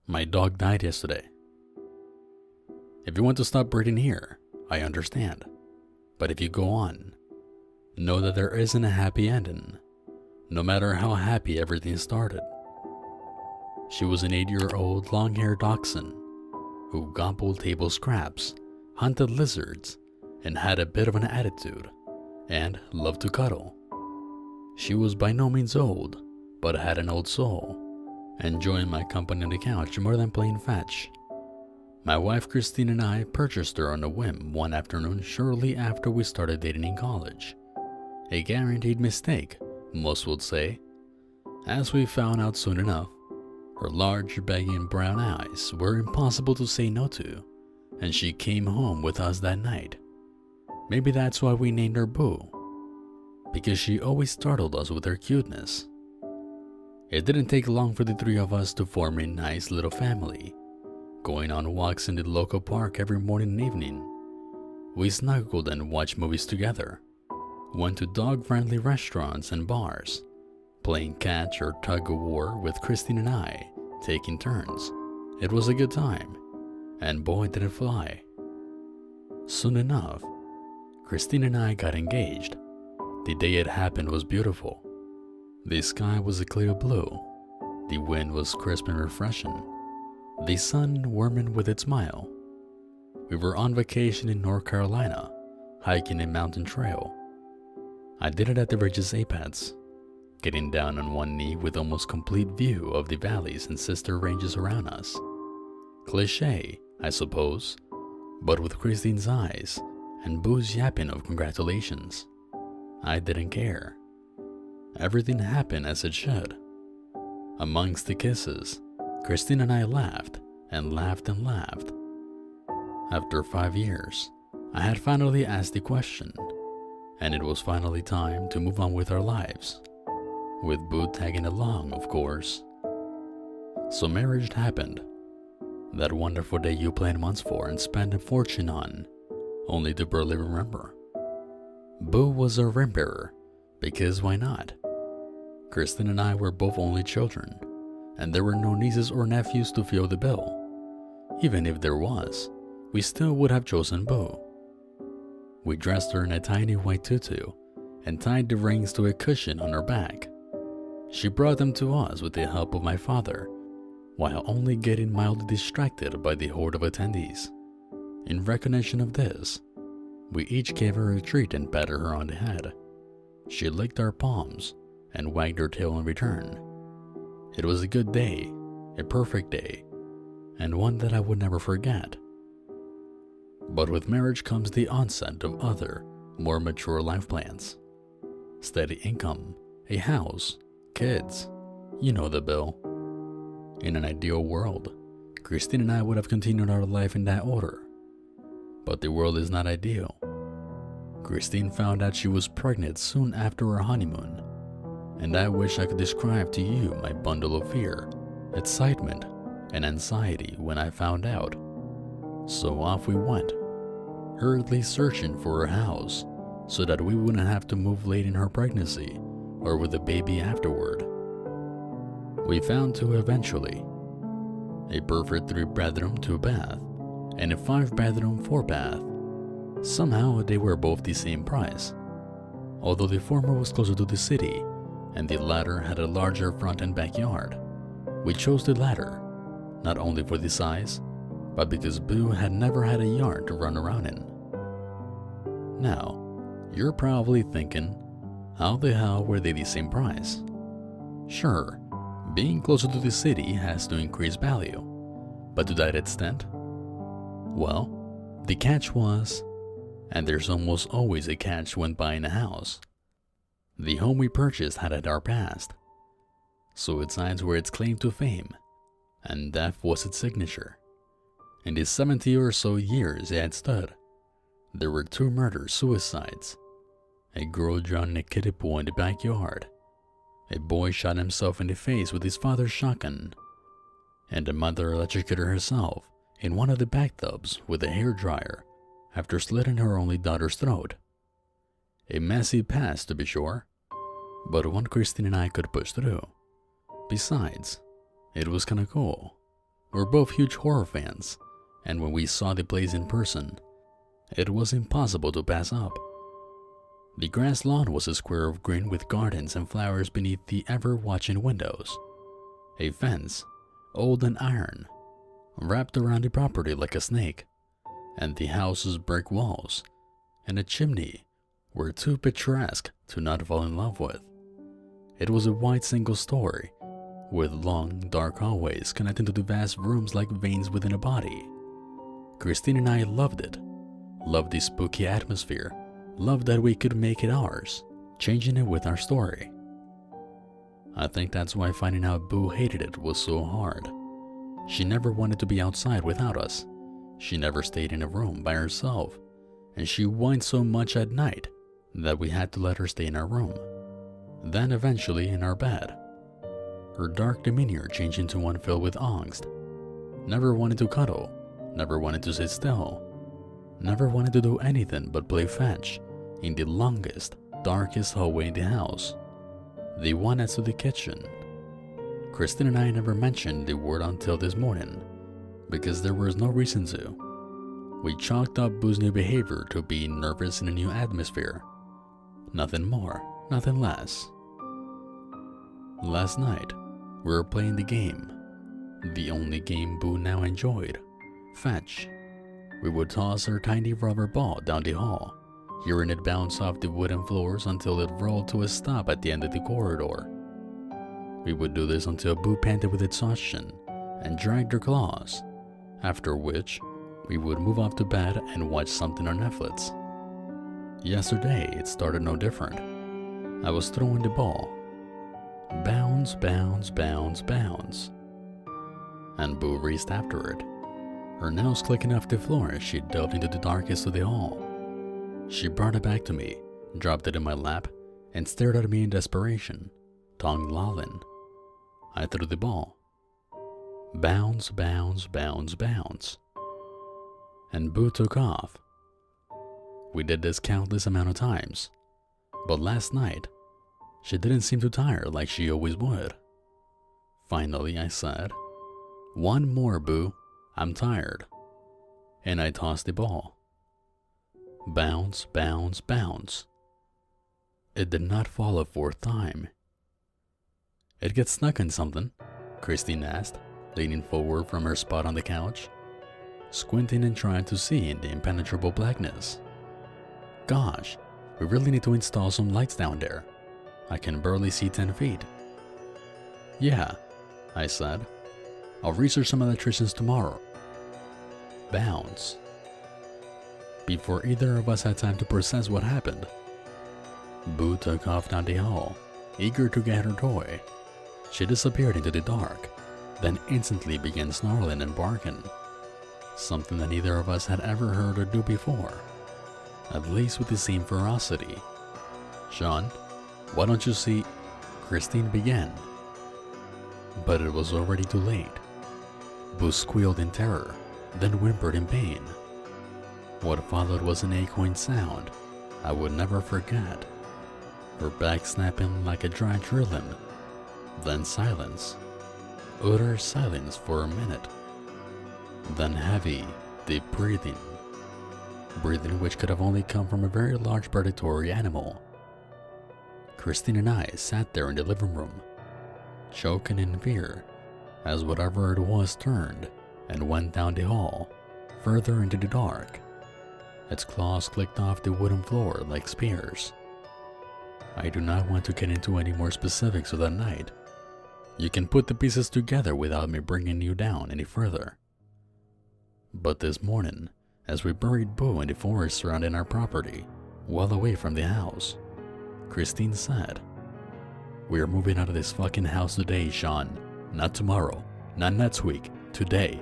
My dog died yesterday. If you want to stop breathing here, I understand. But if you go on, know that there isn't a happy ending, no matter how happy everything started. She was an 8-year-old long-haired dachshund who gobbled table scraps, hunted lizards, and had a bit of an attitude, and loved to cuddle. She was by no means old, but had an old soul, enjoying my company on the couch more than playing fetch. My wife Christine and I purchased her on a whim one afternoon shortly after we started dating in college. A guaranteed mistake, most would say. As we found out soon enough, her large, begging brown eyes were impossible to say no to, and she came home with us that night. Maybe that's why we named her Boo, because she always startled us with her cuteness. It didn't take long for the three of us to form a nice little family, going on walks in the local park every morning and evening. We snuggled and watched movies together, went to dog-friendly restaurants and bars, playing catch or tug-of-war with Christine and I, taking turns. It was a good time, and boy did it fly. Soon enough, Christine and I got engaged. The day it happened was beautiful. The sky was a clear blue, the wind was crisp and refreshing, the sun warming with its smile. We were on vacation in North Carolina, hiking a mountain trail. I did it at the ridge's apex, getting down on one knee with almost complete view of the valleys and sister ranges around us. Cliché, I suppose, but with Christine's eyes and Boo's yapping of congratulations, I didn't care. Everything happened as it should. Amongst the kisses, Christine and I laughed and laughed and laughed. After 5 years, I had finally asked the question, and it was finally time to move on with our lives, with Boo tagging along, of course. So marriage happened. That wonderful day you planned months for and spent a fortune on, only to barely remember. Boo was our ring bearer, because why not? Kristen and I were both only children, and there were no nieces or nephews to fill the bill. Even if there was, we still would have chosen Boo. We dressed her in a tiny white tutu and tied the rings to a cushion on her back. She brought them to us with the help of my father, while only getting mildly distracted by the horde of attendees. In recognition of this, we each gave her a treat and patted her on the head. She licked our palms and wagged her tail in return. It was a good day, a perfect day, and one that I would never forget. But with marriage comes the onset of other, more mature life plans. Steady income, a house, kids, you know the bill. In an ideal world, Christine and I would have continued our life in that order. But the world is not ideal. Christine found out she was pregnant soon after our honeymoon, and I wish I could describe to you my bundle of fear, excitement, and anxiety when I found out. So off we went, hurriedly searching for a house so that we wouldn't have to move late in her pregnancy or with a baby afterward. We found two eventually, a perfect 3-bedroom 2-bath and a 5-bedroom 4-bath. Somehow they were both the same price, although the former was closer to the city and the latter had a larger front and backyard. We chose the latter, not only for the size, but because Boo had never had a yard to run around in. Now, you're probably thinking, how the hell were they the same price? Sure, being closer to the city has to increase value, but to that extent? Well, the catch was, and there's almost always a catch when buying a house, the home we purchased had had our past. Suicides were its claim to fame, and death was its signature. In the 70 or so years it had stood, there were 2 murder-suicides, a girl drowned in a kiddie pool in the backyard, a boy shot himself in the face with his father's shotgun, and a mother electrocuted herself in one of the bathtubs with a hairdryer after slitting her only daughter's throat. A messy past, to be sure, but one Christine and I could push through. Besides, it was kinda cool. We're both huge horror fans, and when we saw the place in person, it was impossible to pass up. The grass lawn was a square of green with gardens and flowers beneath the ever-watching windows. A fence, old and iron, wrapped around the property like a snake, and the house's brick walls and a chimney were too picturesque to not fall in love with. It was a wide single story, with long, dark hallways connecting to the vast rooms like veins within a body. Christine and I loved it, loved the spooky atmosphere, loved that we could make it ours, changing it with our story. I think that's why finding out Boo hated it was so hard. She never wanted to be outside without us. She never stayed in a room by herself, and she whined so much at night that we had to let her stay in our room, then eventually in our bed. Her dark demeanor changed into one filled with angst. Never wanted to cuddle, never wanted to sit still, never wanted to do anything but play fetch in the longest, darkest hallway in the house, the one next to the kitchen. Christine and I never mentioned the word until this morning, because there was no reason to. We chalked up Boo's new behavior to being nervous in a new atmosphere. Nothing more, nothing less. Last night, we were playing the game, the only game Boo now enjoyed, fetch. We would toss our tiny rubber ball down the hall, hearing it bounce off the wooden floors until it rolled to a stop at the end of the corridor. We would do this until Boo panted with exhaustion and dragged her claws, after which we would move off to bed and watch something on Netflix. Yesterday, it started no different. I was throwing the ball. Bounce, bounce, bounce, bounce. And Boo raced after it, her nails clicking off the floor as she delved into the darkest of the hall. She brought it back to me, dropped it in my lap, and stared at me in desperation, tongue lolling. I threw the ball. Bounce, bounce, bounce, bounce. And Boo took off. We did this countless amount of times, but last night, she didn't seem too tired like she always would. Finally, I said, "One more, Boo, I'm tired." And I tossed the ball. Bounce, bounce, bounce. It did not fall a fourth time. "It gets stuck in something?" Christine asked, leaning forward from her spot on the couch, squinting and trying to see in the impenetrable blackness. "Gosh, we really need to install some lights down there. I can barely see 10 feet. "Yeah," I said. "I'll research some electricians tomorrow." Bounce. Before either of us had time to process what happened, Boo took off down the hall, eager to get her toy. She disappeared into the dark, then instantly began snarling and barking, something that neither of us had ever heard her do before, at least with the same ferocity. "Sean, why don't you see?" Christine began, but it was already too late. Boo squealed in terror, then whimpered in pain. What followed was an echoing sound I would never forget, her back snapping like a dry drilling, then silence, utter silence for a minute, then heavy, deep breathing which could have only come from a very large predatory animal. Christine and I sat there in the living room, choking in fear as whatever it was turned and went down the hall, further into the dark. Its claws clicked off the wooden floor like spears. I do not want to get into any more specifics of that night. You can put the pieces together without me bringing you down any further. But this morning, as we buried Boo in the forest surrounding our property, well away from the house, Christine said, "We are moving out of this fucking house today, Sean. Not tomorrow, not next week, today.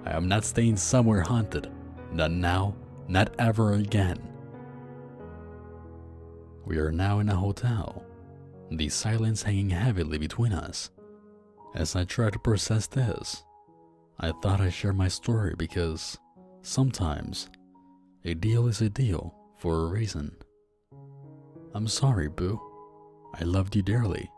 I am not staying somewhere haunted. Not now, not ever again." We are now in a hotel, the silence hanging heavily between us. As I try to process this, I thought I'd share my story because sometimes a deal is a deal for a reason. I'm sorry, Boo. I loved you dearly.